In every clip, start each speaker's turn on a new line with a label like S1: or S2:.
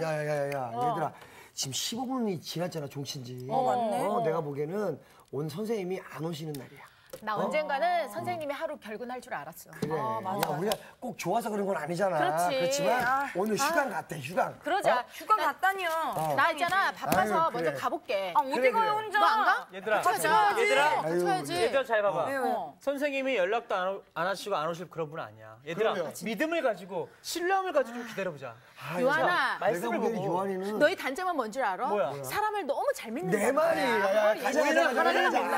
S1: 야야야야 얘들아 지금 15분이 지났잖아 종친지.
S2: 맞네.
S1: 내가 보기에는 오늘 선생님이 안 오시는 날이야.
S3: 나 언젠가는 선생님이 하루 결근할 줄 알았어.
S1: 그래. 야, 우리가 꼭 좋아서 그런 건 아니잖아.
S3: 그렇지.
S1: 그렇지만 오늘 휴강 갔대, 휴강.
S3: 그러자.
S2: 휴가 갔다니요.
S3: 나 있잖아. 바빠서
S1: 아유, 그래.
S3: 먼저 가볼게.
S2: 어디
S1: 그래,
S2: 가요,
S1: 그래.
S2: 혼자?
S3: 너 안 가?
S4: 얘들아,
S3: 같이 가야지.
S4: 얘들아,
S3: 같이 가야지.
S4: 얘들아 잘 봐봐.
S2: 왜요?
S4: 선생님이 연락도 안 하시고 안 오실 그런 분 아니야. 얘들아,
S1: 그럼요.
S4: 믿음을 가지고 신뢰함을 가지고 좀 기다려보자.
S3: 요한아,
S4: 말씀을
S1: 내가 보기엔
S4: 보고.
S1: 요한이는
S3: 너희 단점은 뭔 줄 알아?
S4: 뭐야?
S3: 사람을 너무 잘 믿는
S1: 내
S3: 거야.
S1: 말이 야, 가자.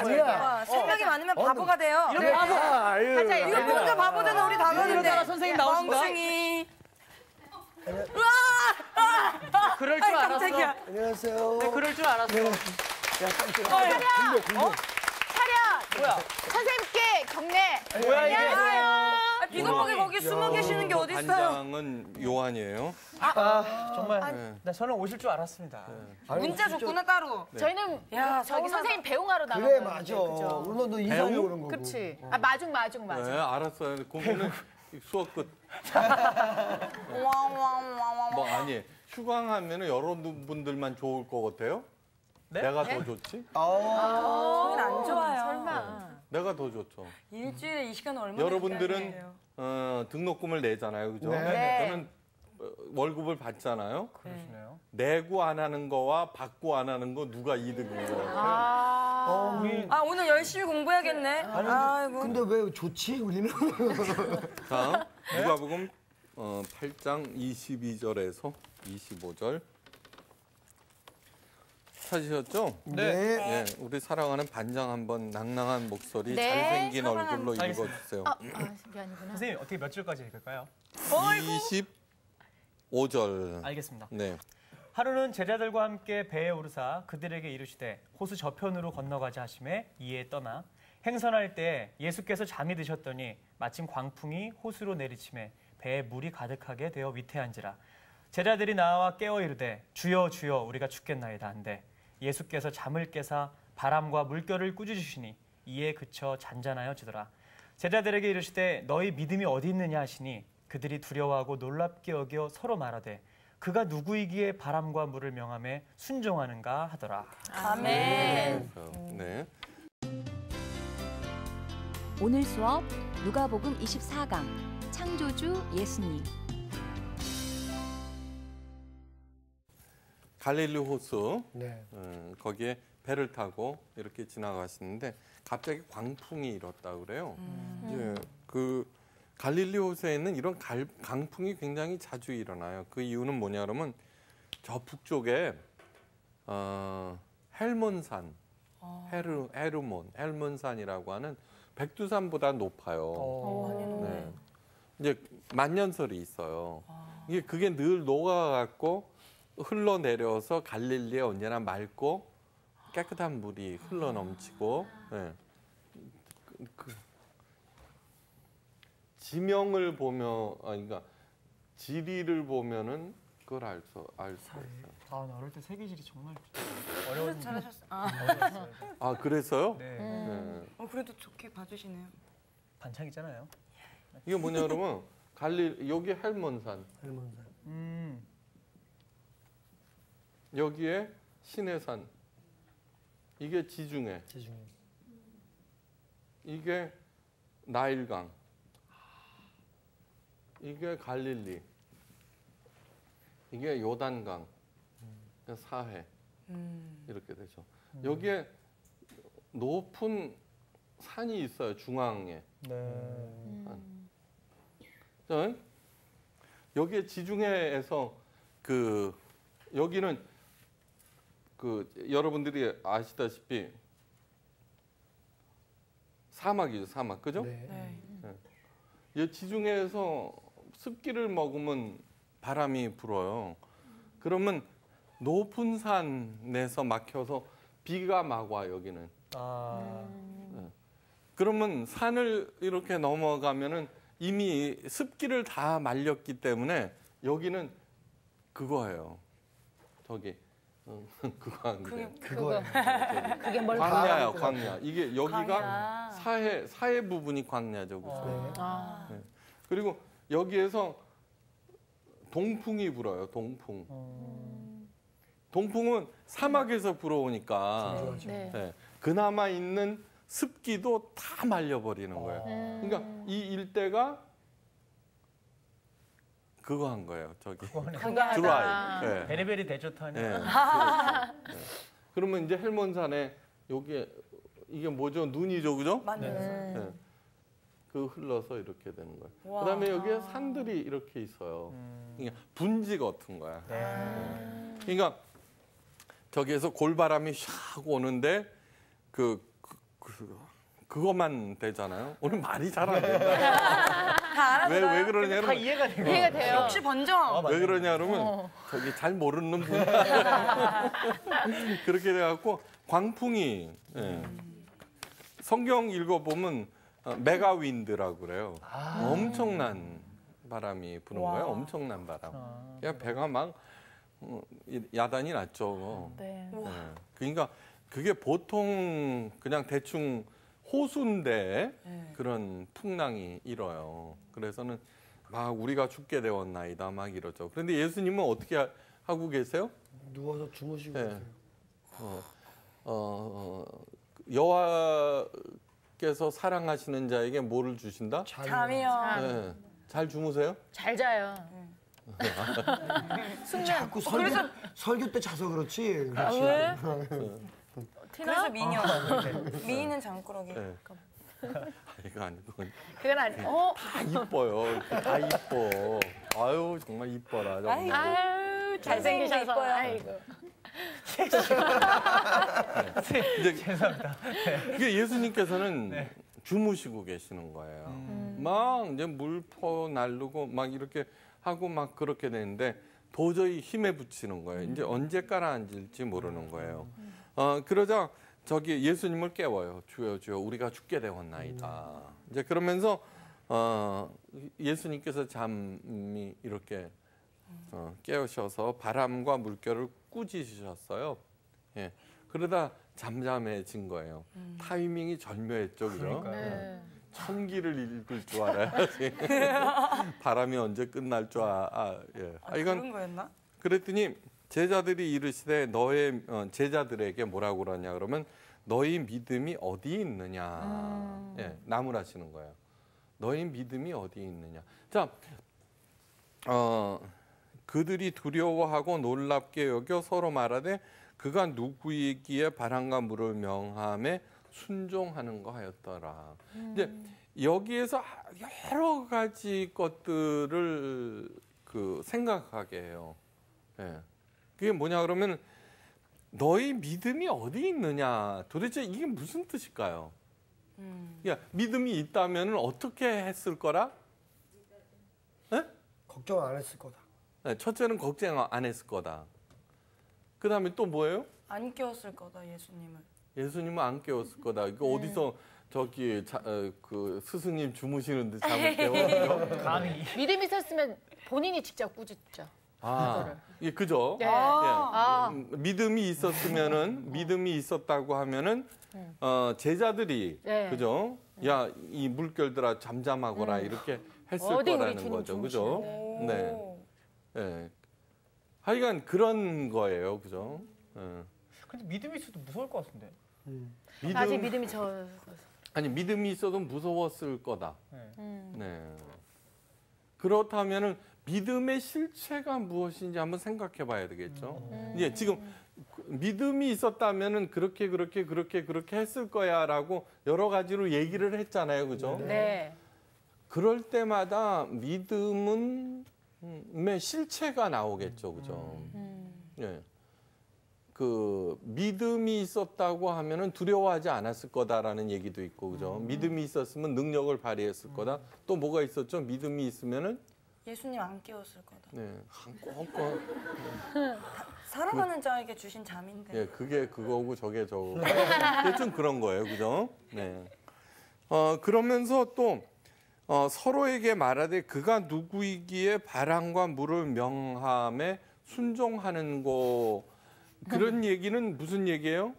S1: 아니야.
S2: 생각이 많으면 바보가 돼요.
S4: 이렇게 바보.
S3: 가자,
S2: 이거
S3: 얘들아.
S2: 혼자 바보잖아, 우리 다 가는데.
S4: 이러다가 선생님 나오신다?
S2: 멍충이.
S4: 그럴 줄 알았어.
S2: 깜짝이야.
S1: 안녕하세요.
S4: 네, 그럴 줄 알았어.
S1: 야, 깜짝이야. 공부.
S3: 차렷!
S4: 뭐야?
S3: 선생님께 경례!
S4: 뭐야 이게?
S2: 비겁하게 거기 숨어 계시는 게 어딨어요?
S5: 반장은 요한이에요.
S4: 정말 나 저는 오실 줄 알았습니다.
S2: 문자 줬구나, 따로.
S3: 저희는
S2: 야,
S3: 저기
S2: 서운하다.
S3: 선생님 배웅하러 나간
S1: 그래,
S3: 거예요.
S1: 맞아.
S3: 그죠?
S1: 물론 너 인사하려고
S5: 배우?
S1: 그런 거고.
S3: 그렇지. 아, 마중.
S5: 네, 알았어요. 공부는 수업 끝. 뭐 아니 휴강하면은 여러분들만 좋을 것 같아요?
S4: 네?
S5: 내가 더 좋지?
S2: 저희는 안 좋아요.
S3: 설마.
S5: 내가 더 좋죠.
S2: 일주일에 이 시간 얼마나
S5: 여러분들은
S2: 기다려요?
S5: 등록금을 내잖아요, 그죠?
S3: 네.
S5: 저는 월급을 받잖아요.
S4: 그러시네요.
S5: 내고 안 하는 거와 받고 안 하는 거 누가 이득인 거 같아요?
S2: 아, 오늘 열심히 공부해야겠네. 아이고.
S1: 근데 왜 좋지, 우리는?
S5: 자, 누가복음 8장 22절에서 25절 찾으셨죠?
S1: 네.
S5: 네, 우리 사랑하는 반장 한번 낭낭한 목소리,
S3: 네,
S5: 잘생긴 얼굴로
S4: 알겠습니다.
S5: 읽어주세요.
S3: 그게 아니구나.
S4: 선생님 어떻게 몇 줄까지 읽을까요?
S5: 25절.
S4: 알겠습니다.
S5: 네.
S4: 하루는 제자들과 함께 배에 오르사 그들에게 이르시되 호수 저편으로 건너가자 하심에 이에 떠나 행선할 때 예수께서 잠이 드셨더니 마침 광풍이 호수로 내리침에 배에 물이 가득하게 되어 위태한지라 제자들이 나와 깨어 이르되 주여 주여 우리가 죽겠나이다 한데 예수께서 잠을 깨사 바람과 물결을 꾸짖으시니 이에 그쳐 잔잔하여지더라. 제자들에게 이르시되 너희 믿음이 어디 있느냐 하시니 그들이 두려워하고 놀랍게 여겨 서로 말하되 그가 누구이기에 바람과 물을 명함에 순종하는가 하더라.
S2: 아멘.
S5: 네.
S6: 오늘 수업 누가복음 24강 창조주 예수님.
S5: 갈릴리 호수
S1: 네.
S5: 거기에 배를 타고 이렇게 지나가시는데 갑자기 광풍이 일었다 그래요. 이제 그 갈릴리 호수에는 이런 강풍이 굉장히 자주 일어나요. 그 이유는 뭐냐 그러면 저 북쪽에 헬몬산, 헬몬산이라고 하는 백두산보다 높아요. 네. 이제 만년설이 있어요. 이게 그게 늘 녹아갖고 흘러내려서 갈릴리에 언제나 맑고 깨끗한 물이 흘러넘치고 네. 지명을 보면 그러니까 지리를 보면은 그걸 알 수 있어요.
S4: 아, 나 어릴 때 세계지리 정말 어려웠는데.
S2: 잘하셨어요.
S5: 아 그래서요?
S4: 네.
S5: 네.
S2: 그래도 좋게 봐주시네요.
S4: 반창이잖아요.
S5: 이게 뭐냐 그러면 여기 헬몬산, 여기에 신해산, 이게 지중해, 이게 나일강, 이게 갈릴리, 이게 요단강, 사해 이렇게 되죠. 여기에 높은 산이 있어요, 중앙에.
S4: 네.
S5: 자, 여기에 지중해에서 여기는 여러분들이 아시다시피 사막이죠, 사막, 그죠?
S1: 네.
S5: 이 지중해에서 습기를 머금은 바람이 불어요. 그러면 높은 산에서 막혀서 비가 막 와, 여기는. 그러면 산을 이렇게 넘어가면은 이미 습기를 다 말렸기 때문에 여기는 그거예요. 저기 그거 아닌데.
S3: 그거. 그게 뭘
S5: 광야야, 광야. 이게 여기가
S2: 광야.
S5: 사해 부분이 광야죠. 그죠?
S3: 아.
S5: 네. 그리고 여기에서 동풍이 불어요. 동풍. 동풍은 사막에서 불어오니까
S3: 네.
S5: 예, 그나마 있는 습기도 다 말려버리는 거예요. 그러니까 이 일대가 그거 한 거예요. 저기 드라이. 예.
S4: 베리베리 대조타니.
S5: 예. 그러면 이제 헬몬산에 여기 이게 뭐죠? 눈이죠, 그죠?
S2: 맞네.
S5: 예. 그 흘러서 이렇게 되는 거예요.
S2: 와.
S5: 그다음에 여기에 산들이 이렇게 있어요. 그러니까 분지 같은 거야.
S4: 네.
S5: 그러니까 저기에서 골바람이 샥 오는데 그것만 되잖아요. 오늘 말이 잘 안 된다.
S2: 다
S5: 왜
S2: 알았어요.
S5: 그러냐면
S4: 다 이해가 되고.
S3: 이해가 돼요.
S2: 역시 번정.
S5: 왜 그러냐 그러면 저기 잘 모르는 분 그렇게 돼갖고 광풍이 성경 읽어보면 메가윈드라고 그래요. 엄청난 바람이 부는 거예요. 엄청난 바람. 그냥 배가 막 야단이 났죠.
S3: 네.
S5: 그러니까 그게 보통 그냥 대충 호수인데 그런 풍랑이 일어요. 그래서는 막 우리가 죽게 되었나이다 막 이러죠. 그런데 예수님은 어떻게 하고 계세요?
S1: 누워서 주무시고
S5: 네.
S1: 계세요.
S5: 여호와께서 사랑하시는 자에게 뭐를 주신다?
S2: 잠이요.
S5: 네. 잘 주무세요?
S3: 잘 자요.
S1: 자꾸 설교 때 자서 그렇지.
S3: 왜?
S2: 그래서 미녀. 미인은 장꾸러기.
S5: 네. 이거 아니고
S3: 그건 아니.
S5: 다 이뻐요. 다 이뻐. 아유 정말 이뻐라. 정말.
S3: 아유 잘생기셔서.
S2: 이뻐요.
S3: 아이고.
S5: 이제 그게 예수님께서는 주무시고 계시는 거예요. 막 이제 물포 날르고 막 이렇게 하고 막 그렇게 되는데 도저히 힘에 부치는 거예요. 이제 언제 깔아앉을지 모르는 거예요. 그러자 저기 예수님을 깨워요. 주여 주여 우리가 죽게 되었나이다. 이제 그러면서 예수님께서 잠이 이렇게 깨우셔서 바람과 물결을 꾸짖으셨어요. 예. 그러다 잠잠해진 거예요. 타이밍이 절묘했죠, 그죠?
S3: 네.
S5: 천기를 읽을 줄 알아야지. 바람이 언제 끝날 줄 예. 이건
S2: 그런 거였나?
S5: 그랬더니 제자들이 이르시되 너의 제자들에게 뭐라고 그러냐 그러면 너희 믿음이 어디 있느냐. 예, 나무라시는 거예요. 너희 믿음이 어디 있느냐. 자, 그들이 두려워하고 놀랍게 여겨 서로 말하되 그가 누구이기에 바람과 물을 명함에 순종하는 거 하였더라. 이제 여기에서 여러 가지 것들을 생각하게 해요. 예. 그게 뭐냐 그러면 너희 믿음이 어디 있느냐. 도대체 이게 무슨 뜻일까요? 그러니까 믿음이 있다면 어떻게 했을 거라? 예?
S1: 걱정 안 했을 거다.
S5: 네, 첫째는 걱정 안 했을 거다. 그 다음에 또 뭐예요?
S2: 안 깨웠을 거다 예수님을.
S5: 예수님은 안 깨웠을 거다. 이거 어디서 저기 그 스승님 주무시는데 잠을 깨워요?
S4: 감히.
S3: 믿음이 있었으면 본인이 직접 꾸짖죠.
S5: 예, 그죠?
S3: 네.
S5: 예. 믿음이 있었으면은 믿음이 있었다고 하면은 제자들이
S3: 네.
S5: 그죠? 야, 이 물결들아 잠잠하거라 이렇게 했을
S3: 어디 우리
S5: 거라는
S3: 주님
S5: 거죠, 그죠?
S2: 오.
S5: 네. 예. 하여간 그런 거예요, 그죠? 예.
S4: 근데 믿음이 있어도 무서울 것 같은데.
S3: 아직 믿음이 저.
S5: 아니 믿음이 있어도 무서웠을 거다.
S4: 네.
S5: 네. 그렇다면은 믿음의 실체가 무엇인지 한번 생각해 봐야 되겠죠. 예, 지금 믿음이 있었다면은 그렇게 했을 거야라고 여러 가지로 얘기를 했잖아요. 그죠?
S3: 네.
S5: 그럴 때마다 믿음의 실체가 나오겠죠. 그죠? 예. 그 믿음이 있었다고 하면은 두려워하지 않았을 거다라는 얘기도 있고, 그죠? 믿음이 있었으면 능력을 발휘했을 거다. 또 뭐가 있었죠? 믿음이 있으면은
S2: 예수님 안 깨웠을 거다.
S5: 네, 꼭
S2: 사랑하는 자에게 주신 잠인데.
S5: 예, 그게 그거고 저게 저거. 대충 그런 거예요, 그죠? 네. 그러면서 또 서로에게 말하되 그가 누구이기에 바람과 물을 명함에 순종하는 거. 그런 얘기는 무슨 얘기예요?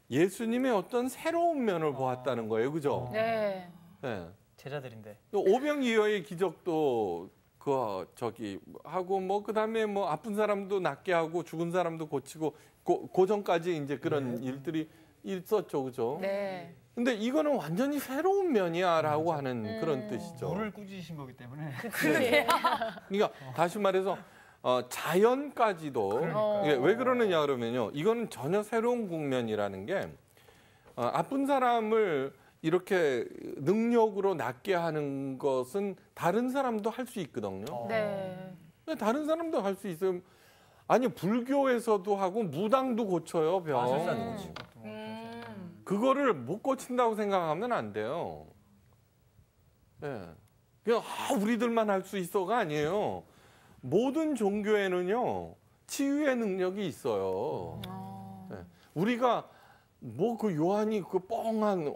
S5: 예수님의 어떤 새로운 면을 보았다는 거예요, 그죠?
S3: 네.
S5: 네.
S4: 제자들인데.
S5: 또 오병이어의 기적도 그 저기 하고 뭐 그다음에 뭐 아픈 사람도 낫게 하고 죽은 사람도 고치고 고전까지 이제 그런 일들이 있었죠, 그죠?
S3: 네.
S5: 근데 이거는 완전히 새로운 면이야라고 하는 그런 뜻이죠.
S4: 물을 꾸짖으신 거기 때문에.
S5: 그러니까 다시 말해서 자연까지도 이게 왜 그러느냐 그러면요, 이거는 전혀 새로운 국면이라는 게 아픈 사람을 이렇게 능력으로 낫게 하는 것은 다른 사람도 할 수 있거든요.
S3: 네.
S5: 다른 사람도 할 수 있어요. 아니 불교에서도 하고 무당도 고쳐요, 병.
S4: 마술사도 고치고 또.
S5: 그거를 못 고친다고 생각하면 안 돼요. 예. 그냥 우리들만 할 수 있어가 아니에요. 모든 종교에는요 치유의 능력이 있어요. 예. 우리가 뭐 그 요한이 그 뻥한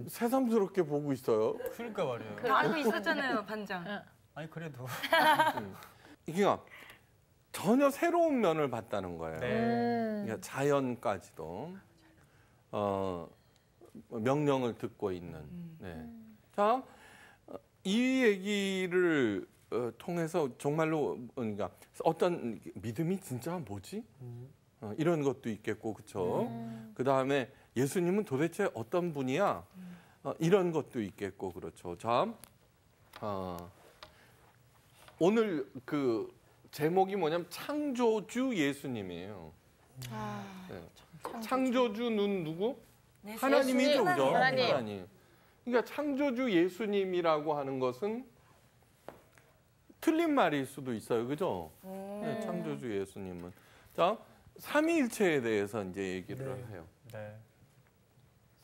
S5: 새삼스럽게 보고 있어요.
S4: 그러니까 말이에요.
S2: 알고 있었잖아요, 반장.
S4: 아니 그래도.
S5: 그러니까 전혀 새로운 면을 봤다는 거예요.
S4: 네.
S5: 그러니까 자연까지도 명령을 듣고 있는. 네. 자, 이 얘기를 통해서 정말로 그러니까 어떤 믿음이 진짜 뭐지? 이런 것도 있겠고, 그렇죠? 그 다음에 예수님은 도대체 어떤 분이야? 이런 것도 있겠고, 그렇죠. 자, 오늘 그 제목이 뭐냐면 창조주 예수님이에요. 네. 창조주는 누구? 하나님이죠, 그죠?
S3: 하나님.
S5: 그러니까 창조주 예수님이라고 하는 것은 틀린 말일 수도 있어요, 그죠? 네, 창조주 예수님은. 자, 삼위일체에 대해서 이제 얘기를 해요.
S4: 네.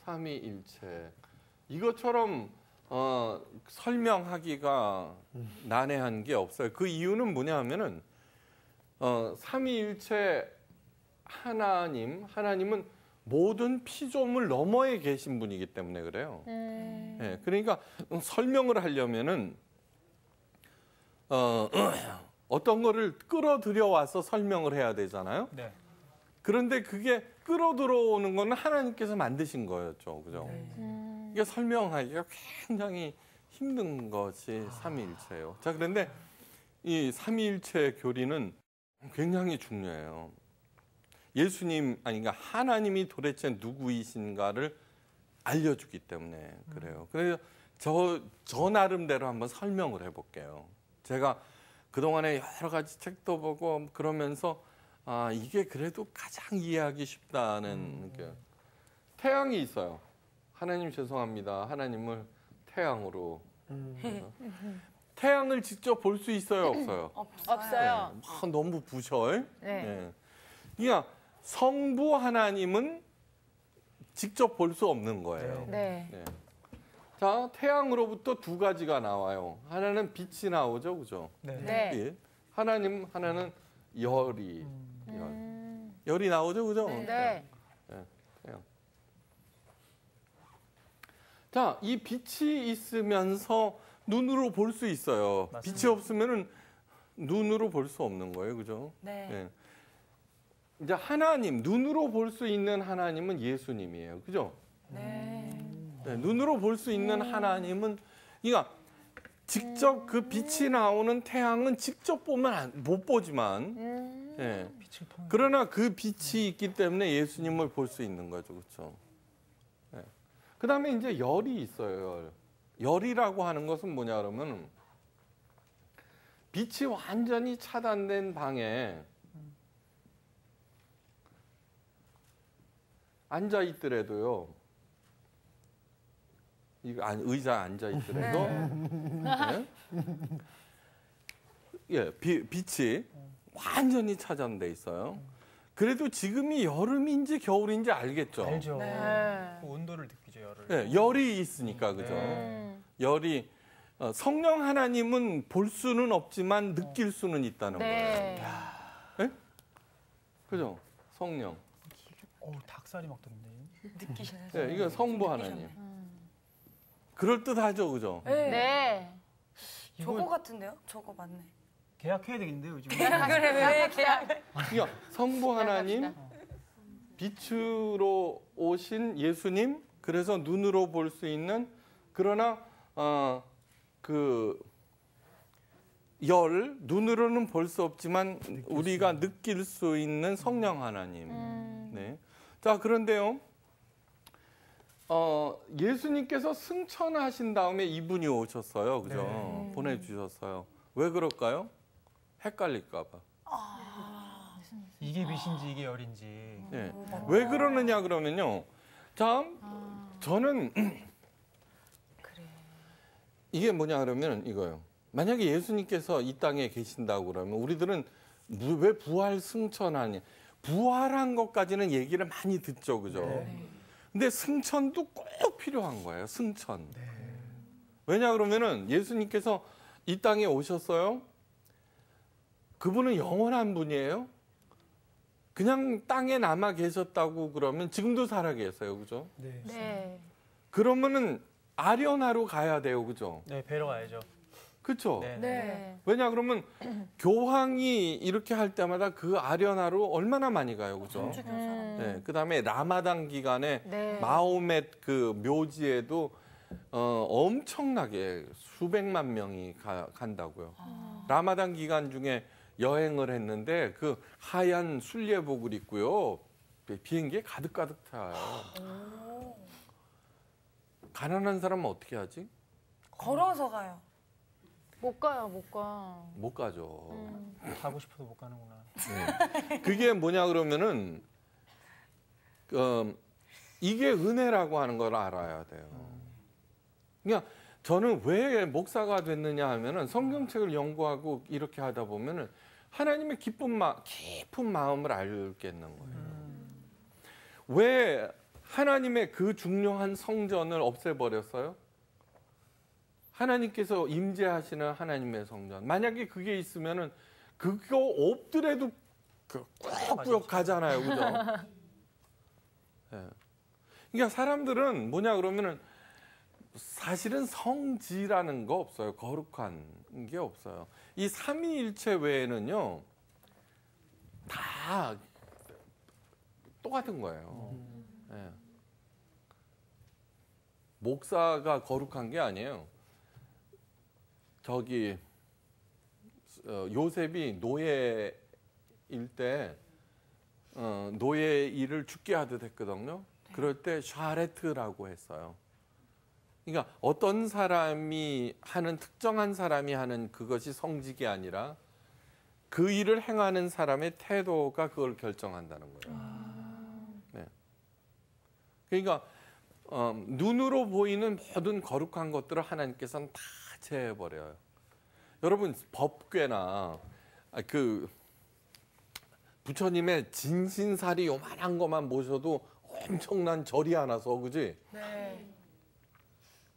S5: 삼위일체. 이것처럼 설명하기가 난해한 게 없어요. 그 이유는 뭐냐 하면은 삼위일체 하나님은 모든 피조물 너머에 계신 분이기 때문에 그래요. 네, 그러니까 설명을 하려면은 어떤 거를 끌어들여 와서 설명을 해야 되잖아요.
S4: 네.
S5: 그런데 그게 끌어들어오는 거는 하나님께서 만드신 거였죠, 그죠? 이게 설명하기가 굉장히 힘든 것이 삼위일체예요. 자, 그런데 이 삼위일체 교리는 굉장히 중요해요. 예수님, 아니, 그러니까 하나님이 도대체 누구이신가를 알려주기 때문에 그래요. 그래서 저 나름대로 한번 설명을 해볼게요. 제가 그동안에 여러 가지 책도 보고 그러면서 이게 그래도 가장 이해하기 쉽다는 게 태양이 있어요. 하나님 죄송합니다. 하나님을 태양으로. 태양을 직접 볼 수 있어요, 없어요?
S3: 없어요.
S5: 너무 부셔.
S3: 네.
S5: 그러니까 성부 하나님은 직접 볼 수 없는 거예요.
S3: 네.
S5: 네. 자, 태양으로부터 두 가지가 나와요. 하나는 빛이 나오죠, 그죠?
S4: 네.
S3: 네.
S5: 빛. 하나는 열이. 열이 나오죠, 그죠?
S3: 네.
S5: 태양. 자, 이 빛이 있으면서 눈으로 볼 수 있어요.
S4: 맞습니다.
S5: 빛이 없으면은 눈으로 볼 수 없는 거예요, 그죠?
S2: 네.
S5: 네. 이제 하나님, 눈으로 볼 수 있는 하나님은 예수님이에요, 그죠?
S2: 네.
S5: 네, 눈으로 볼 수 있는 하나님은, 그러니까 직접 그 빛이 나오는 태양은 직접 보면 못 보지만, 네. 그러나 그 빛이 있기 때문에 예수님을 볼 수 있는 거죠, 그렇죠? 네. 그 다음에 이제 열이 있어요. 열이라고 하는 것은 뭐냐 그러면 빛이 완전히 차단된 방에 앉아 있더라도요. 이거 의자에 앉아 있더라도 네. 예, 빛이 완전히 차단돼 있어요. 그래도 지금이 여름인지 겨울인지 알겠죠.
S4: 알죠.
S3: 네.
S4: 그 온도를 느끼죠, 열을.
S5: 네, 열이 있으니까 그죠. 열이 성령 하나님은 볼 수는 없지만 느낄 수는 있다는
S3: 네.
S5: 거예요. 네? 그죠? 성령.
S4: 닭살이 막 돋네.
S2: 느끼시나요?
S5: 네, 이건 성부 하나님. 그럴 듯하죠, 그죠?
S3: 네.
S2: 저거 같은데요? 저거 맞네.
S4: 계약해야 되겠는데요, 요즘.
S2: 그래 왜 계약?
S5: 그러니까 성부 하나님, 빛으로 오신 예수님, 그래서 눈으로 볼 수 있는, 그러나 그 열, 눈으로는 볼 수 없지만 우리가 느낄 수 있는 성령 하나님. 네. 자, 그런데요. 예수님께서 승천하신 다음에 이분이 오셨어요. 그죠?
S4: 네.
S5: 보내주셨어요. 왜 그럴까요? 헷갈릴까 봐.
S4: 이게 빛인지 이게 열인지.
S5: 네. 왜 그러느냐 그러면요. 자, 저는 이게 뭐냐 그러면 이거요. 만약에 예수님께서 이 땅에 계신다고 그러면 우리들은 왜 부활 승천하냐. 부활한 것까지는 얘기를 많이 듣죠. 그죠? 근데 승천도 꼭 필요한 거예요. 승천. 왜냐 그러면은 예수님께서 이 땅에 오셨어요. 그분은 영원한 분이에요. 그냥 땅에 남아 계셨다고 그러면 지금도 살아 계세요. 그죠?
S4: 네.
S3: 네.
S5: 그러면은 아련하로 가야 돼요. 그죠?
S4: 네, 뵈러 가야죠.
S5: 그렇죠?
S4: 네.
S3: 네.
S5: 왜냐 그러면 교황이 이렇게 할 때마다 그 아련하로 얼마나 많이 가요. 그죠? 네. 그다음에 라마단 기간에
S3: 네.
S5: 마호멧 그 묘지에도 엄청나게 수백만 명이 간다고요. 라마단 기간 중에 여행을 했는데 그 하얀 순례복을 입고요. 비행기에 가득 타요. 가난한 사람은 어떻게 하지?
S2: 걸어서 가요.
S3: 못 가요, 못 가.
S5: 못 가죠.
S4: 가고 싶어도 못 가는구나.
S5: 네. 그게 뭐냐 그러면은 이게 은혜라고 하는 걸 알아야 돼요. 그러니까 저는 왜 목사가 됐느냐 하면은 성경책을 연구하고 이렇게 하다 보면은 하나님의 깊은 마음을 알겠는 거예요. 왜 하나님의 그 중요한 성전을 없애버렸어요? 하나님께서 임재하시는 하나님의 성전. 만약에 그게 있으면은 그거 없더라도 꾸역꾸역 가잖아요. 그죠? 네. 그러니까 사람들은 뭐냐 그러면은 사실은 성지라는 거 없어요. 거룩한 게 없어요. 이 삼위일체 외에는요. 다 똑같은 거예요. 네. 목사가 거룩한 게 아니에요. 저기 요셉이 노예일 때 노예 일을 죽게 하듯 했거든요. 그럴 때 샤레트라고 했어요. 그러니까 어떤 사람이 하는 특정한 사람이 하는 그것이 성직이 아니라 그 일을 행하는 사람의 태도가 그걸 결정한다는 거예요. 네. 그러니까 눈으로 보이는 모든 거룩한 것들을 하나님께서는 다 제해버려요. 여러분 법궤나 그 부처님의 진신살이 요만한 것만 모셔도 엄청난 절이 하나서 그지?
S2: 네.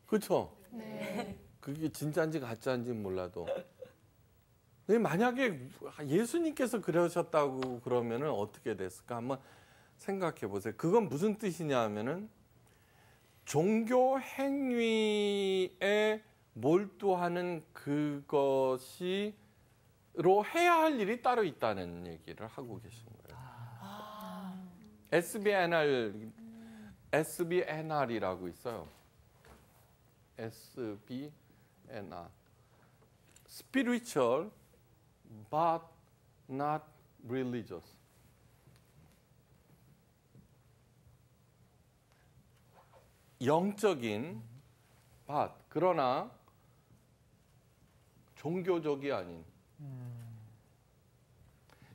S5: 그렇죠?
S3: 네.
S5: 그게 진짜인지 가짜인지 몰라도 만약에 예수님께서 그러셨다고 그러면은 어떻게 됐을까 한번 생각해 보세요. 그건 무슨 뜻이냐 하면은 종교 행위에 몰두하는 그것이로 해야 할 일이 따로 있다는 얘기를 하고 계신 거예요. SBNR이라고 있어요. SBNR. Spiritual but not religious. 영적인 but 그러나 종교적이 아닌.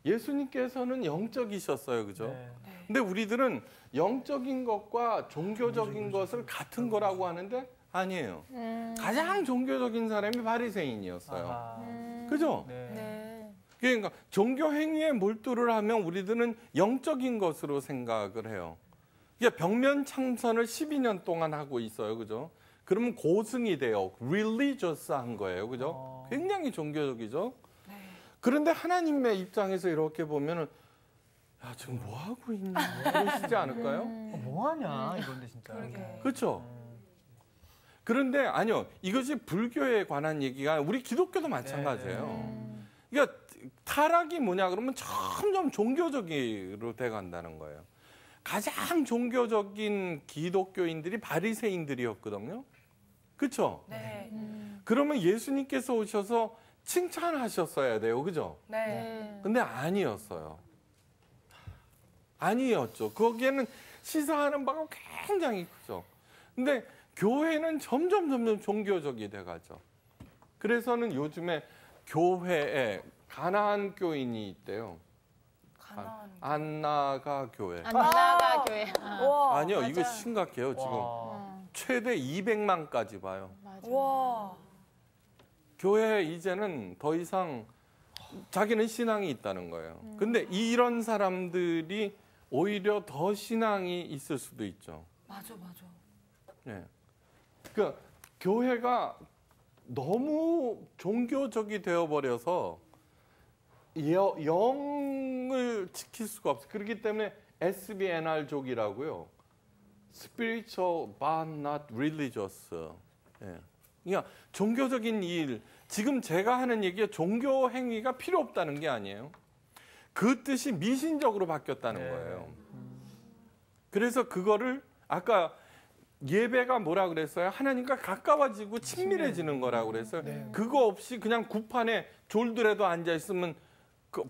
S5: 예수님께서는 영적이셨어요. 그죠?
S4: 네.
S5: 근데 우리들은 영적인 것과 종교적인 것을 같은 거라고 하는데 아니에요. 가장 종교적인 사람이 바리새인이었어요.
S4: 아하.
S5: 그죠?
S4: 네.
S3: 네.
S5: 그러니까 종교 행위에 몰두를 하면 우리들은 영적인 것으로 생각을 해요. 그러니까 벽면 참선을 12년 동안 하고 있어요. 그죠? 그러면 고승이 돼요. religious한 거예요. 그죠? 굉장히 종교적이죠? 그런데 하나님의 입장에서 이렇게 보면은 야, 지금 뭐 하고 있나? 그러시지 않을까요?
S4: 뭐 하냐 이건데 진짜.
S5: 그렇죠? 그런데 아니요. 이것이 불교에 관한 얘기가 우리 기독교도 마찬가지예요. 그러니까 타락이 뭐냐 그러면 점점 종교적으로 돼 간다는 거예요. 가장 종교적인 기독교인들이 바리새인들이었거든요. 그렇죠?
S2: 네.
S5: 그러면 예수님께서 오셔서 칭찬하셨어야 돼요. 그죠?
S2: 네.
S5: 근데 아니었어요. 아니었죠. 거기에는 시사하는 바가 굉장히 크죠. 근데 교회는 점점 종교적이 돼가죠. 그래서는 요즘에 교회에 가나안 교인이 있대요.
S2: 가나안.
S5: 안나가 교회.
S3: 안나가 교회.
S2: 와.
S5: 아니요, 이거
S2: 맞아.
S5: 심각해요. 지금
S4: 와.
S5: 최대 200만까지 봐요.
S3: 맞아.
S2: 와.
S5: 교회 이제는 더 이상 자기는 신앙이 있다는 거예요. 근데 이런 사람들이 오히려 더 신앙이 있을 수도 있죠.
S2: 맞아.
S5: 예. 그러니까 교회가 너무 종교적이 되어버려서 영을 지킬 수가 없어요. 그렇기 때문에 SBNR족이라고요. Spiritual but not religious. 예. 그러니까 종교적인 일, 지금 제가 하는 얘기가 종교 행위가 필요 없다는 게 아니에요. 그 뜻이 미신적으로 바뀌었다는
S4: 네.
S5: 거예요. 그래서 그거를 아까 예배가 뭐라 그랬어요? 하나님과 가까워지고 친밀해지는 거라고 그랬어요. 그거 없이 그냥 구판에 졸들에도 앉아 있으면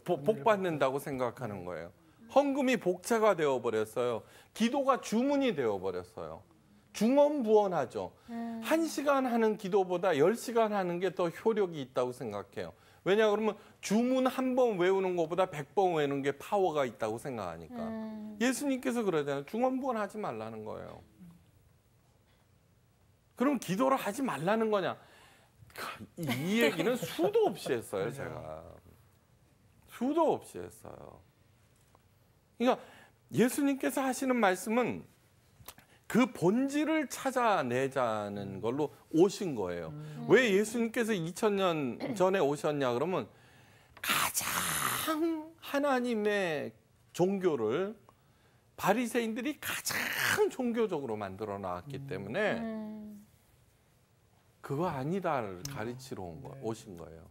S5: 복 받는다고 생각하는 거예요. 헌금이 복채가 되어 버렸어요. 기도가 주문이 되어 버렸어요. 중언부언하죠. 1시간 하는 기도보다 10시간 하는 게 더 효력이 있다고 생각해요. 왜냐 그러면 주문 한 번 외우는 것보다 100번 외우는 게 파워가 있다고 생각하니까. 예수님께서 그러잖아요. 중언부언하지 말라는 거예요. 그럼 기도를 하지 말라는 거냐? 이 얘기는 수도 없이 했어요, 제가. 수도 없이 했어요. 그러니까 예수님께서 하시는 말씀은 그 본질을 찾아내자는 걸로 오신 거예요. 왜 예수님께서 2000년 전에 오셨냐 그러면 가장 하나님의 종교를 바리새인들이 가장 종교적으로 만들어 놨기 때문에 그거 아니다를 가르치러 오신 거예요.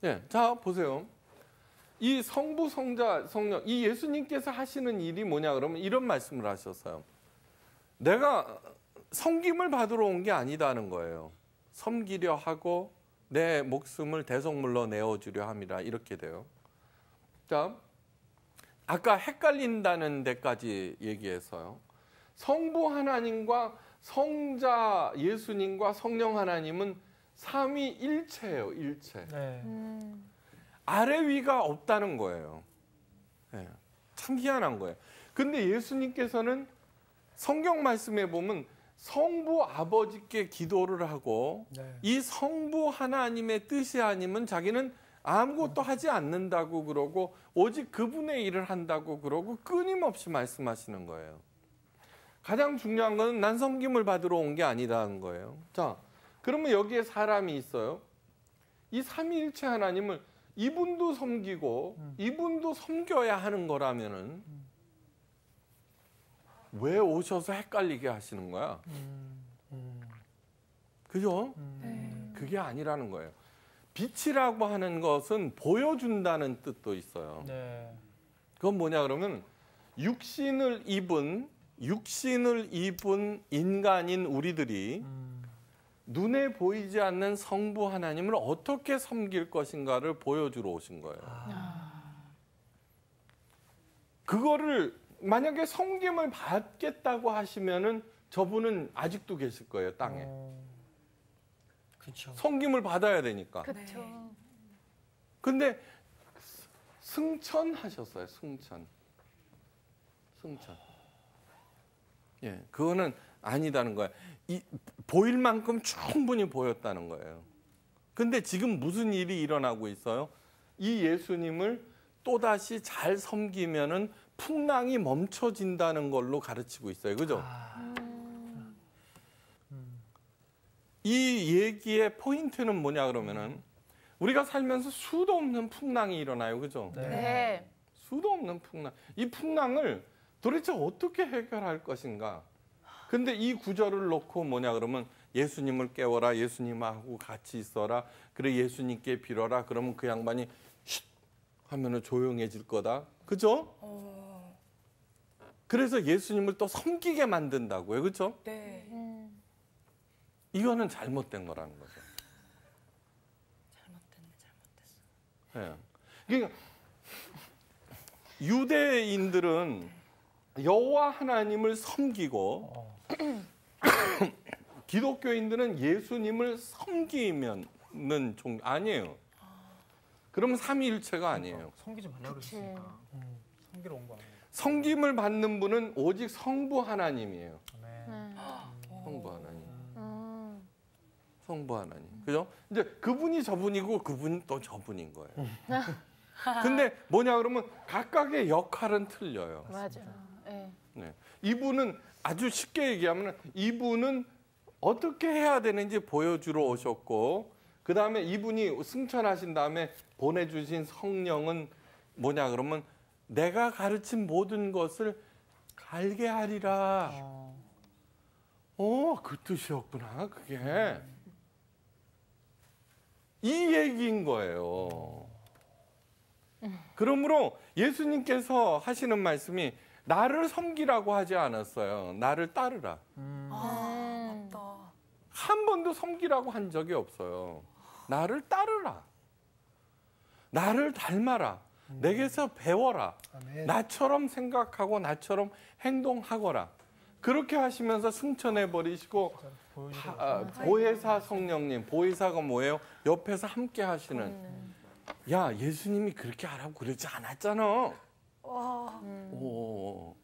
S5: 예, 자 보세요. 이 성부, 성자, 성령, 이 예수님께서 하시는 일이 뭐냐 그러면 이런 말씀을 하셨어요. 내가 섬김을 받으러 온 게 아니다는 거예요. 섬기려 하고 내 목숨을 대속물로 내어주려 함이라 이렇게 돼요. 자, 아까 헷갈린다는 데까지 얘기했어요. 성부 하나님과 성자 예수님과 성령 하나님은 삼위일체예요. 일체.
S4: 네.
S5: 아래 위가 없다는 거예요. 네, 참 희한한 거예요. 근데 예수님께서는 성경 말씀에 보면 성부 아버지께 기도를 하고 이 성부 하나님의 뜻이 아니면 자기는 아무것도 하지 않는다고 그러고 오직 그분의 일을 한다고 그러고 끊임없이 말씀하시는 거예요. 가장 중요한 건 난 섬김을 받으러 온 게 아니다는 거예요. 자, 그러면 여기에 사람이 있어요. 이 삼위일체 하나님을 이분도 섬기고 이분도 섬겨야 하는 거라면은 왜 오셔서 헷갈리게 하시는 거야? 그죠? 그게 아니라는 거예요. 빛이라고 하는 것은 보여준다는 뜻도 있어요.
S4: 네.
S5: 그건 뭐냐 그러면 육신을 입은 인간인 우리들이 눈에 보이지 않는 성부 하나님을 어떻게 섬길 것인가를 보여주러 오신 거예요. 그거를 만약에 섬김을 받겠다고 하시면은 저분은 아직도 계실 거예요, 땅에.
S1: 그렇죠.
S5: 섬김을 받아야 되니까.
S3: 그렇죠.
S5: 근데 승천하셨어요, 승천. 예, 그거는 아니다는 거예요. 보일 만큼 충분히 보였다는 거예요. 근데 지금 무슨 일이 일어나고 있어요? 이 예수님을 또다시 잘 섬기면은 풍랑이 멈춰진다는 걸로 가르치고 있어요. 그죠? 이 얘기의 포인트는 뭐냐 그러면은 우리가 살면서 수도 없는 풍랑이 일어나요. 그죠?
S3: 네.
S5: 수도 없는 풍랑. 이 풍랑을 도대체 어떻게 해결할 것인가? 근데 이 구절을 놓고 뭐냐 그러면 예수님을 깨워라. 예수님하고 같이 있어라. 그래 예수님께 빌어라. 그러면 그 양반이 쉿 하면은 조용해질 거다. 그죠? 그래서 예수님을 또 섬기게 만든다고요. 그죠?
S2: 네.
S5: 이거는 잘못된 거라는 거죠. 예. 그러니까 유대인들은 여호와 하나님을 섬기고 기독교인들은 예수님을 섬기면은 아니에요. 그러면 삼위일체가 아니에요.
S4: 섬기지 말라고 그러셨으니까. 섬기러 온 거 아니에요.
S5: 섬김을 받는 분은 오직 성부 하나님이에요.
S4: 아멘.
S5: 성부 하나님. 성부 하나님. 그죠? 이제 그분이 저분이고 그분이 또 저분인 거예요. 근데 뭐냐 그러면 각각의 역할은 틀려요.
S3: 맞아. 예.
S5: 네. 이분은 아주 쉽게 얘기하면 이분은 어떻게 해야 되는지 보여주러 오셨고 그 다음에 이분이 승천하신 다음에 보내주신 성령은 뭐냐 그러면 내가 가르친 모든 것을 갈게 하리라. 그 뜻이었구나 그게. 이 얘기인 거예요. 그러므로 예수님께서 하시는 말씀이 나를 섬기라고 하지 않았어요. 나를 따르라.
S2: 맞다.
S5: 한 번도 섬기라고 한 적이 없어요. 나를 따르라. 나를 닮아라. 내게서 배워라.
S1: 아멘.
S5: 나처럼 생각하고 나처럼 행동하거라. 그렇게 하시면서 승천해 버리시고 보혜사 성령님, 보혜사가 뭐예요? 옆에서 함께 하시는. 야, 예수님이 그렇게 하라고 그러지 않았잖아. 오.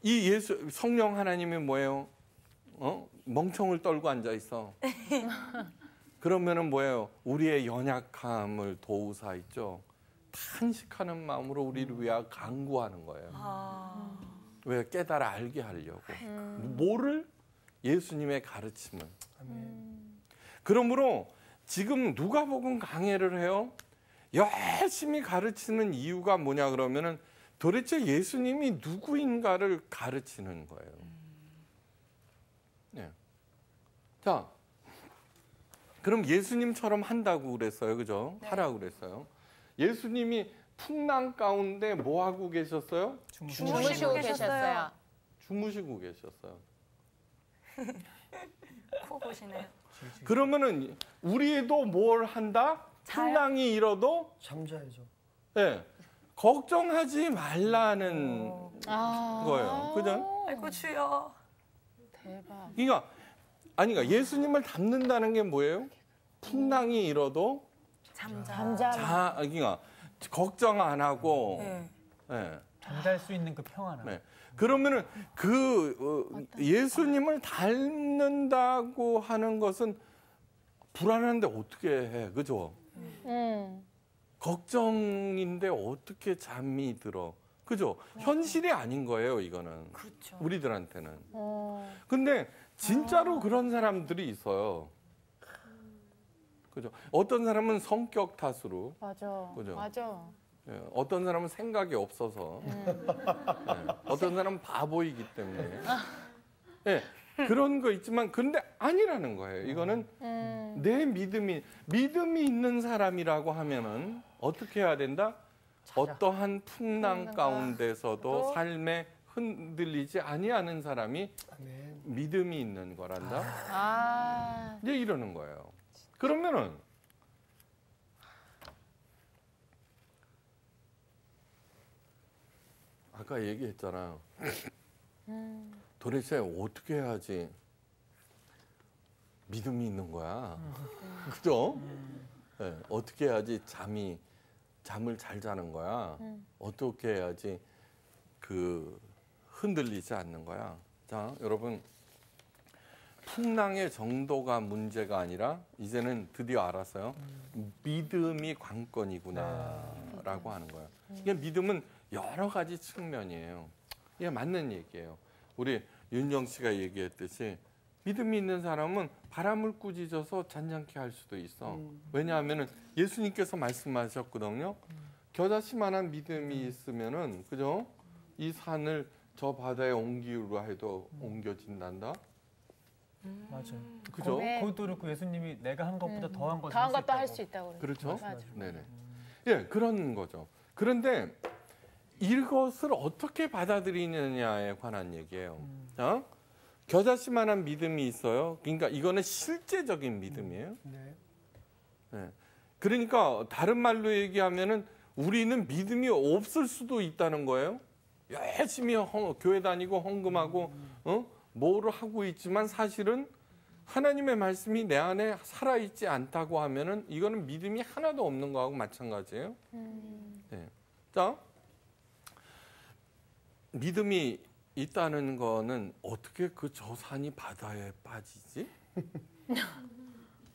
S5: 이 성령 하나님이 뭐예요? 멍청을 떨고 앉아 있어. 그러면은 뭐예요? 우리의 연약함을 도우사 있죠. 탄식하는 마음으로 우리를 위하여 간구하는 거예요. 왜 깨달아 알게 하려고. 뭐를? 예수님의 가르침을. 그러므로 지금 누가복음 강해를 해요. 열심히 가르치는 이유가 뭐냐 그러면은 도대체 예수님이 누구인가를 가르치는 거예요. 네. 자, 그럼 예수님처럼 한다고 그랬어요, 그죠?
S2: 네.
S5: 하라고 그랬어요. 예수님이 풍랑 가운데 뭐 하고 계셨어요?
S3: 주무시고 계셨어요.
S5: 주무시고 계셨어요.
S2: 코 보시네요.
S5: 그러면은 우리도 뭘 한다?
S2: 자요?
S5: 풍랑이 일어도
S1: 잠자야죠.
S5: 네, 걱정하지 말라는 거예요. 그죠?
S2: 아이고 주여.
S3: 대박.
S5: 그러니까 예수님을 닮는다는 게 뭐예요? 풍랑이 일어도 그러니까 걱정 안 하고
S2: 네.
S5: 네.
S4: 잠잘 수 있는 그 평안함.
S5: 네. 그러면은 예수님을 닮는다고 하는 것은 불안한데 어떻게 해, 그죠? 걱정인데 어떻게 잠이 들어, 그죠? 현실이 아닌 거예요, 이거는.
S2: 그렇죠.
S5: 우리들한테는. 근데 진짜로 그런 사람들이 있어요. 그죠? 어떤 사람은 성격 탓으로,
S3: 맞아.
S5: 그죠?
S3: 맞아.
S5: 예, 어떤 사람은 생각이 없어서, 어떤 사람은 바보이기 때문에. 예, 그런 거 있지만, 근데 아니라는 거예요. 이거는 내 믿음이 있는 사람이라고 하면은 어떻게 해야 된다? 어떠한 풍랑 가운데서도 삶에 흔들리지 아니하는 사람이
S1: 아멘.
S5: 믿음이 있는 거란다.
S3: 아.
S5: 이제 이러는 거예요. 그러면은 아까 얘기했잖아요. 도대체 어떻게 해야지 믿음이 있는 거야? 그죠? 네, 어떻게 해야지 잠을 잘 자는 거야? 어떻게 해야지 흔들리지 않는 거야? 자, 여러분, 풍랑의 정도가 문제가 아니라 이제는 드디어 알았어요. 믿음이 관건이구나라고 하는 거예요. 이게 믿음은 여러 가지 측면이에요. 이게 맞는 얘기예요. 우리 윤정 씨가 얘기했듯이 믿음이 있는 사람은 바람을 꾸짖어서 잔잔케 할 수도 있어. 왜냐하면은 예수님께서 말씀하셨거든요. 겨자씨만한 믿음이 있으면은, 그죠? 이 산을 저 바다에 옮기려 해도 옮겨진단다.
S4: 맞아요.
S5: 그죠?
S4: 거기도 그렇고 예수님이 내가 한 것보다 더한 것을
S3: 더한 것도 할
S4: 있다고.
S3: 수 있다고.
S5: 그렇죠?
S3: 맞아.
S5: 네네. 예, 그런 거죠. 그런데 이것을 어떻게 받아들이느냐에 관한 얘기예요. 겨자씨만한 믿음이 있어요. 그러니까 이거는 실제적인 믿음이에요.
S1: 네.
S5: 예. 그러니까 다른 말로 얘기하면은 우리는 믿음이 없을 수도 있다는 거예요. 열심히 교회 다니고 헌금하고 뭐를 하고 있지만 사실은 하나님의 말씀이 내 안에 살아있지 않다고 하면은 이거는 믿음이 하나도 없는 거하고 마찬가지예요. 네. 자, 믿음이 있다는 거는 어떻게 그 저 산이 바다에 빠지지?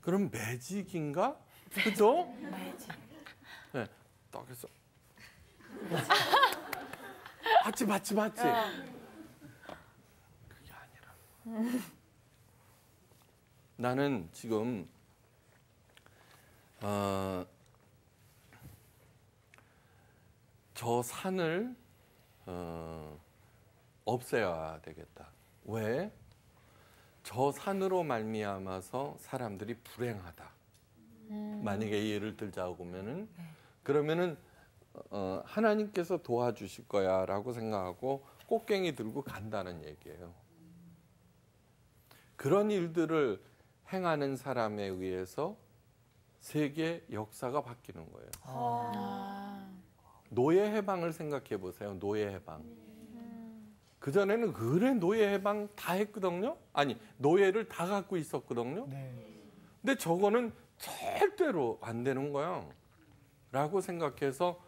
S5: 그럼 매직인가? 그죠?
S2: 매직.
S5: 네, 딱 해서 맞지. 그게 아니라 나는 지금 저 산을 없애야 되겠다. 왜? 저 산으로 말미암아서 사람들이 불행하다. 만약에 예를 들자고 보면은 그러면은 하나님께서 도와주실 거야라고 생각하고 꽃갱이 들고 간다는 얘기예요. 그런 일들을 행하는 사람에 의해서 세계 역사가 바뀌는 거예요. 노예 해방을 생각해 보세요. 노예 해방. 그전에는 그래 노예 해방 다 했거든요. 아니 노예를 다 갖고 있었거든요. 근데 저거는 절대로 안 되는 거예요. 라고 생각해서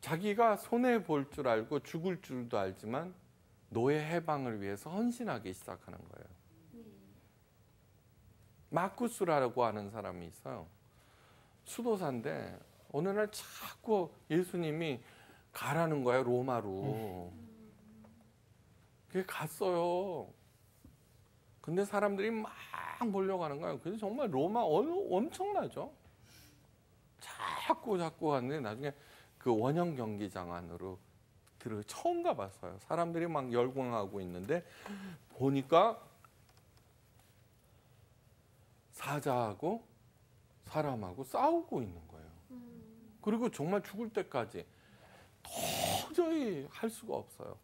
S5: 자기가 손해 볼 줄 알고 죽을 줄도 알지만 노예 해방을 위해서 헌신하기 시작하는 거예요. 마쿠스라고 하는 사람이 있어요. 수도사인데 어느 날 자꾸 예수님이 가라는 거예요. 로마로. 그게 갔어요. 근데 사람들이 막 몰려가는 거예요. 그래서 정말 로마 엄청나죠. 자꾸 갔는데 나중에 그 원형 경기장 안으로 처음 가봤어요. 사람들이 막 열광하고 있는데 보니까 사자하고 사람하고 싸우고 있는 거예요. 그리고 정말 죽을 때까지 도저히 할 수가 없어요.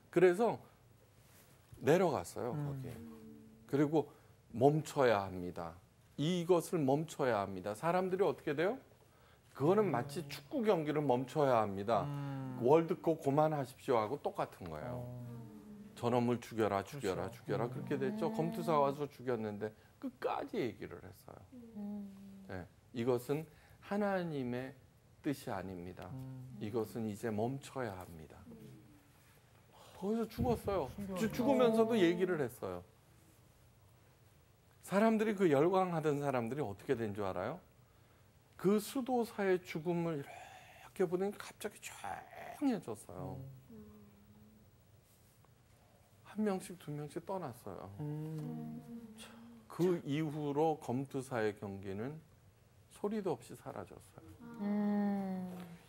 S5: 그래서 내려갔어요, 거기에. 그리고 멈춰야 합니다. 이것을 멈춰야 합니다. 사람들이 어떻게 돼요? 그거는 마치 축구 경기를 멈춰야 합니다. 월드컵 그만하십시오 하고 똑같은 거예요. 저놈을 죽여라 그렇게 됐죠. 검투사 와서 죽였는데 끝까지 얘기를 했어요. 네, 이것은 하나님의 뜻이 아닙니다. 이것은 이제 멈춰야 합니다. 거기서 죽었어요. 죽으면서도 얘기를 했어요. 사람들이 그 열광하던 사람들이 어떻게 된 줄 알아요? 그 수도사의 죽음을 이렇게 보니까 갑자기 조용해졌어요. 한 명씩 두 명씩 떠났어요. 그 이후로 검투사의 경기는 소리도 없이 사라졌어요.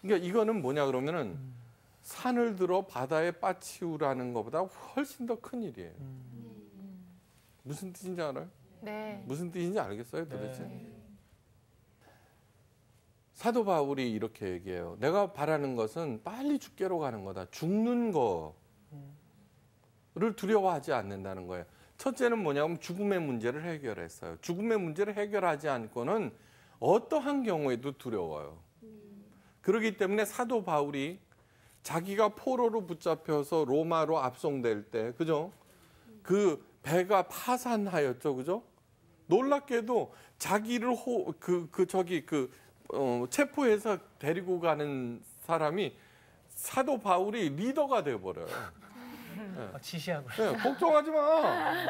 S5: 그러니까 이거는 뭐냐 그러면은 산을 들어 바다에 빠치우라는 것보다 훨씬 더 큰 일이에요. 무슨 뜻인지 알아요?
S3: 네.
S5: 무슨 뜻인지 알겠어요, 도대체? 사도 바울이 이렇게 얘기해요. 내가 바라는 것은 빨리 죽게로 가는 거다. 죽는 거를 두려워하지 않는다는 거예요. 첫째는 뭐냐면 죽음의 문제를 해결했어요. 죽음의 문제를 해결하지 않고는 어떠한 경우에도 두려워요. 그렇기 때문에 사도 바울이 자기가 포로로 붙잡혀서 로마로 압송될 때, 그죠? 그 배가 파산하였죠, 그죠? 놀랍게도 자기를 체포해서 데리고 가는 사람이 사도 바울이 리더가 돼버려요.
S4: 지시하고.
S5: 네, 걱정하지 마.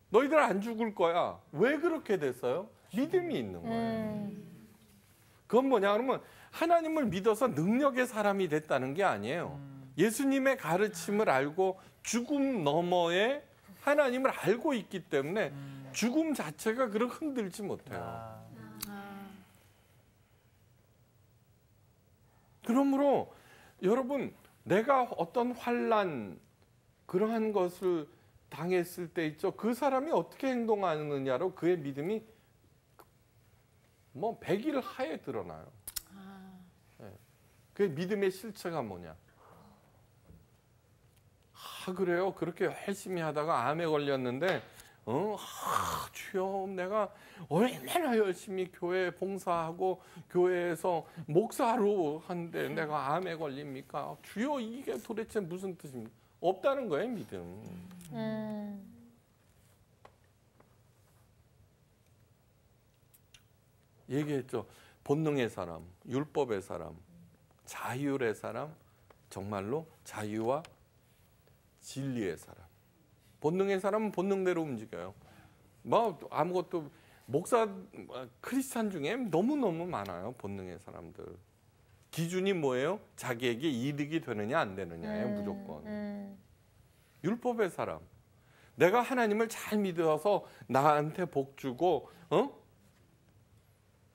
S5: 너희들 안 죽을 거야. 왜 그렇게 됐어요? 믿음이 있는 거예요. 그건 뭐냐 그러면 하나님을 믿어서 능력의 사람이 됐다는 게 아니에요. 예수님의 가르침을 알고 죽음 너머에 하나님을 알고 있기 때문에 죽음 자체가 그렇게 흔들지 못해요. 그러므로 여러분 내가 어떤 환난 그러한 것을 당했을 때 있죠. 그 사람이 어떻게 행동하느냐로 그의 믿음이 100일 하에 드러나요. 네. 그의 믿음의 실체가 뭐냐. 그래요. 그렇게 열심히 하다가 암에 걸렸는데 주여 내가 얼마나 열심히 교회 봉사하고 교회에서 목사로 하는데 내가 암에 걸립니까? 주여 이게 도대체 무슨 뜻입니까? 없다는 거예요, 믿음. 얘기했죠. 본능의 사람, 율법의 사람, 자율의 사람, 정말로 자유와 진리의 사람. 본능의 사람은 본능대로 움직여요. 뭐 아무것도 목사 크리스찬 중에 너무너무 많아요. 본능의 사람들. 기준이 뭐예요? 자기에게 이득이 되느냐 안 되느냐예요. 무조건. 율법의 사람. 내가 하나님을 잘 믿어서 나한테 복 주고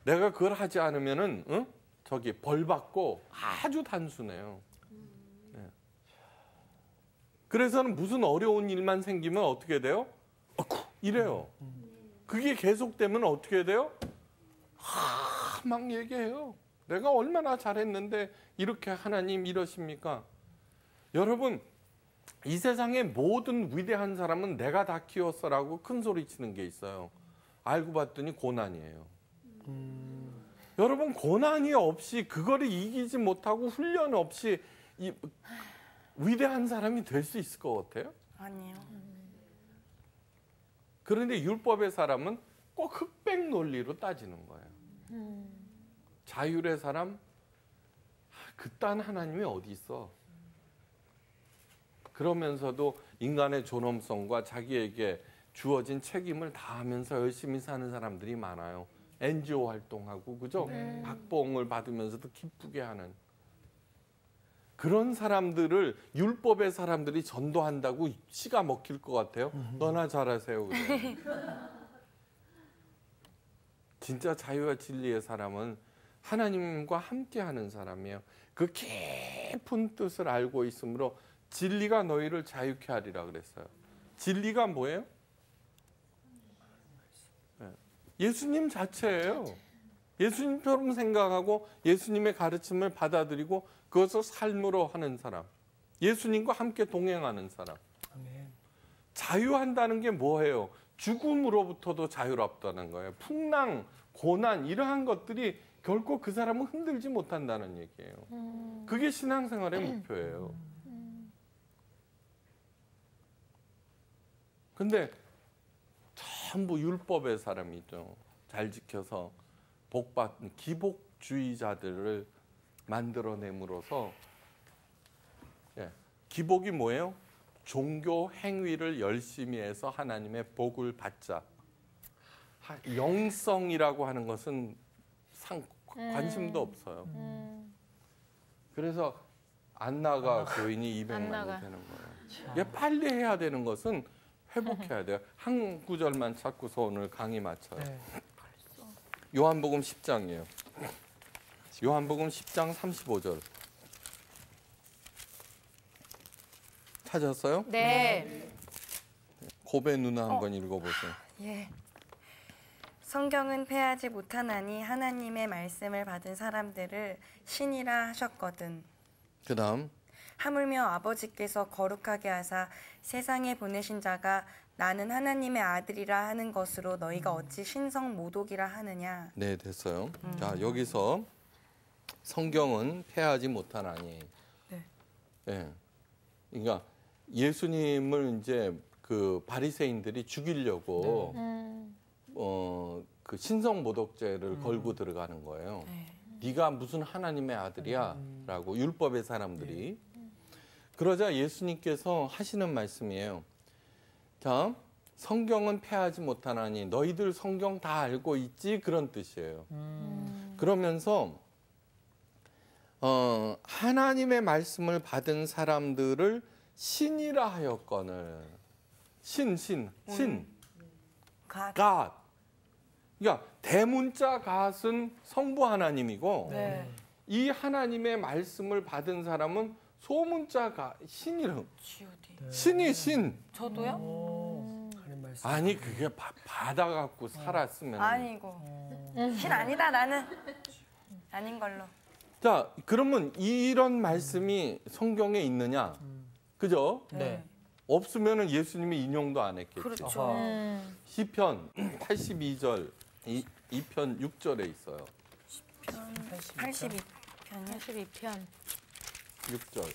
S5: 내가 그걸 하지 않으면은 저기 벌 받고 아주 단순해요. 네. 그래서는 무슨 어려운 일만 생기면 어떻게 돼요? 이래요. 그게 계속되면 어떻게 돼요? 막 얘기해요. 내가 얼마나 잘했는데 이렇게 하나님 이러십니까? 여러분, 이 세상의 모든 위대한 사람은 내가 다 키웠어라고 큰 소리 치는 게 있어요. 알고 봤더니 고난이에요. 여러분, 고난이 없이 그거를 이기지 못하고 훈련 없이 위대한 사람이 될 수 있을 것 같아요?
S2: 아니요.
S5: 그런데 율법의 사람은 꼭 흑백 논리로 따지는 거예요. 자율의 사람, 그딴 하나님이 어디 있어? 그러면서도 인간의 존엄성과 자기에게 주어진 책임을 다하면서 열심히 사는 사람들이 많아요. NGO 활동하고, 그죠? 박봉을 받으면서도 기쁘게 하는. 그런 사람들을 율법의 사람들이 전도한다고 씨가 먹힐 것 같아요. 너나 잘하세요. 그래. 진짜 자유와 진리의 사람은 하나님과 함께하는 사람이에요. 그 깊은 뜻을 알고 있으므로 진리가 너희를 자유케 하리라 그랬어요. 진리가 뭐예요? 예수님 자체예요. 예수님처럼 생각하고 예수님의 가르침을 받아들이고 그것을 삶으로 하는 사람. 예수님과 함께 동행하는 사람.
S4: 아멘.
S5: 자유한다는 게 뭐예요? 죽음으로부터도 자유롭다는 거예요. 풍랑, 고난 이러한 것들이 결코 그 사람을 흔들지 못한다는 얘기예요. 그게 신앙생활의 목표예요. 근데 전부 율법의 사람이죠. 잘 지켜서 복받는 기복주의자들을 만들어냄으로써 기복이 뭐예요? 종교 행위를 열심히 해서 하나님의 복을 받자. 영성이라고 하는 것은 관심도 없어요. 그래서 안나가 교인이 200만이 되는 거예요. 이게 빨리 해야 되는 것은 회복해야 돼요. 한 구절만 찾고서 오늘 강의 마쳐요.
S4: 네.
S5: 요한복음 10장이에요. 요한복음 10장 35절. 찾았어요?
S3: 네.
S5: 고배 누나 한번 읽어보세요.
S2: 예. 성경은 패하지 못하나니 하나님의 말씀을 받은 사람들을 신이라 하셨거든.
S5: 그 다음.
S2: 하물며 아버지께서 거룩하게 하사 세상에 보내신 자가 나는 하나님의 아들이라 하는 것으로 너희가 어찌 신성 모독이라 하느냐.
S5: 네, 됐어요. 자, 여기서 성경은 패하지 못하나니.
S2: 네.
S5: 네. 그러니까 예수님을 이제 그 바리새인들이 죽이려고 그 신성 모독죄를 걸고 들어가는 거예요.
S2: 네.
S5: 네가 무슨 하나님의 아들이야라고 율법의 사람들이. 그러자 예수님께서 하시는 말씀이에요. 자, 성경은 패하지 못하나니 너희들 성경 다 알고 있지? 그런 뜻이에요. 그러면서 하나님의 말씀을 받은 사람들을 신이라 하였거늘. 신.
S2: 갓.
S5: God. 그러니까 대문자 갓은 성부 하나님이고
S2: 네.
S5: 이 하나님의 말씀을 받은 사람은 소문자 갓, 신이라고.
S2: G.O.D.
S5: 신이 신.
S2: 저도요?
S1: 하는 말씀.
S5: 아니 그게 받아갖고 살았으면.
S2: 아니고. 신 아니다 나는. 아닌 걸로.
S5: 자, 그러면 이런 말씀이 성경에 있느냐? 그죠?
S4: 네.
S5: 없으면은 예수님이 인용도 안 했겠죠.
S2: 그렇죠.
S4: 어허.
S5: 시편 82절 2편 6절에 있어요.
S2: 82편이요.
S3: 82편.
S5: 6절.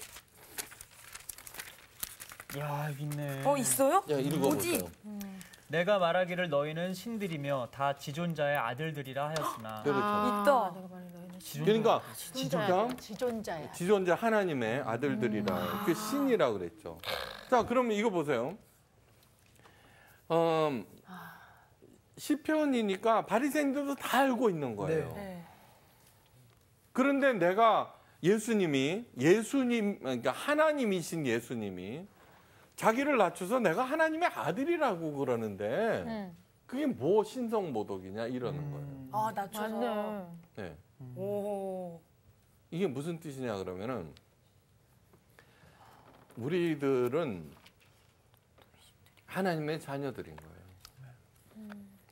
S4: 야, 있네.
S2: 있어요?
S5: 야, 읽어보세요.
S4: 내가 말하기를 너희는 신들이며 다 지존자의 아들들이라 하였으나.
S5: 그렇죠.
S2: 있다.
S3: 내가 말해 너희는
S5: 그러니까
S3: 지존자야. 지존자야.
S5: 지존자 하나님의 아들들이라. 그 신이라 그랬죠. 자, 그러면 이거 보세요. 시편이니까 바리새인들도 다 알고 있는 거예요.
S2: 네.
S5: 그런데 내가 예수님, 그러니까 하나님이신 예수님이 자기를 낮춰서 내가 하나님의 아들이라고 그러는데 그게 뭐 신성모독이냐 이러는 거예요.
S2: 낮춰서.
S3: 맞네.
S5: 네.
S2: 오.
S5: 이게 무슨 뜻이냐 그러면은 우리들은 하나님의 자녀들인 거예요.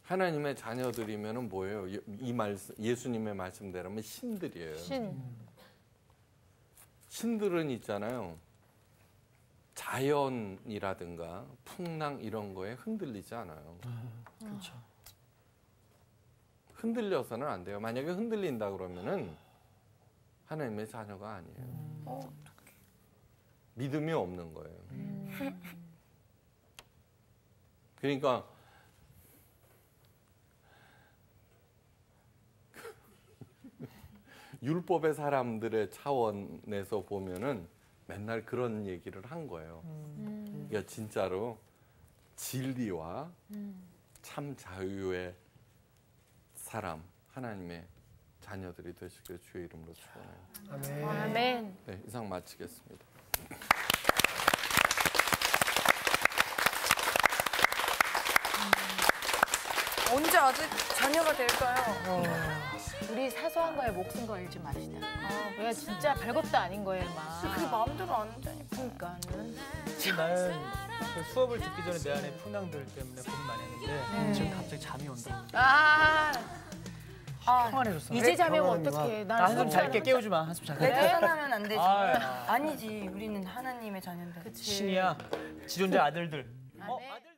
S5: 하나님의 자녀들이면은 뭐예요? 이 말씀, 예수님의 말씀대로면 신들이에요. 신들은 있잖아요. 자연이라든가 풍랑 이런 거에 흔들리지 않아요.
S1: 그렇죠.
S5: 흔들려서는 안 돼요. 만약에 흔들린다 그러면은 하나님의 자녀가 아니에요. 믿음이 없는 거예요. 그러니까 율법의 사람들의 차원에서 보면은 맨날 그런 얘기를 한 거예요. 그러니까 진짜로 진리와 참 자유의 사람, 하나님의 자녀들이 되시길 주의 이름으로 축원해요.
S1: 아멘.
S3: 아멘.
S5: 네, 이상 마치겠습니다.
S2: 언제 아직 자녀가 될까요?
S3: 우리 사소한 거에 목숨 걸지 맙시다. 내가 진짜 별것도 아닌 거에 막.
S2: 그게 마음대로 안 되니까.
S3: 그러니까는.
S4: 나는 그 수업을 듣기 전에 내 안에 풍랑들 때문에 고민 많이 했는데 지금 갑자기 잠이 온다.
S1: 평안해졌어.
S3: 이제 자면
S1: 평안이구나.
S3: 어떡해.
S4: 나 한숨 잘게 깨우지 마. 한숨 잘게.
S2: 내쫓아나면 안 되지.
S4: 아,
S2: 아니지. 우리는 하나님의 자녀인데.
S4: 신이야. 지존자 아들들.
S3: 아멘.
S4: 아들.